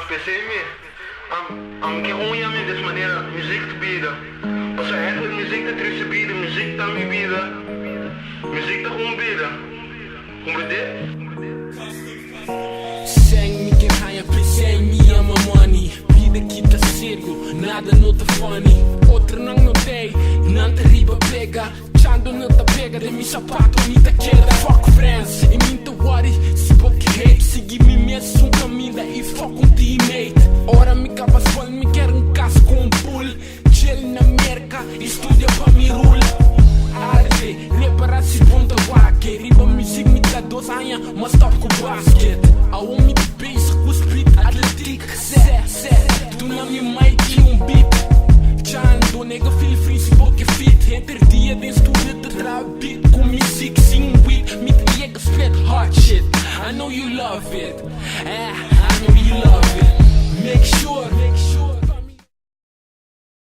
Pensei que ruim a mim dessa maneira, música de vida. Ou seja, essa música de triste vida, música da minha vida, música da minha vida. Compreende? Sang me que raia, pensei me ama money. Vida que tá cedo, nada não tá funny. Outro não notei, não te riba pega. Chando não tá pega, de mi sapato me tá queda. Fuck friends, e me tá worry, se pouco hate. Segui me mesmo caminho e fuck teammate. Ora me cava sol, me quer caso com bull. Chill na merca, estudia pra me rule. Arte, reparar se ponta wake. Riba music me dá 2 anos, mas top com basket. A homem de base, com speed atletic. Tu na minha mic beat. Chando, nega feel free, se pouco fit. Entre dia desse tu te trap beat. Com music, sing with. Me nega split hot shit. I know you love it. I know you love it. Make sure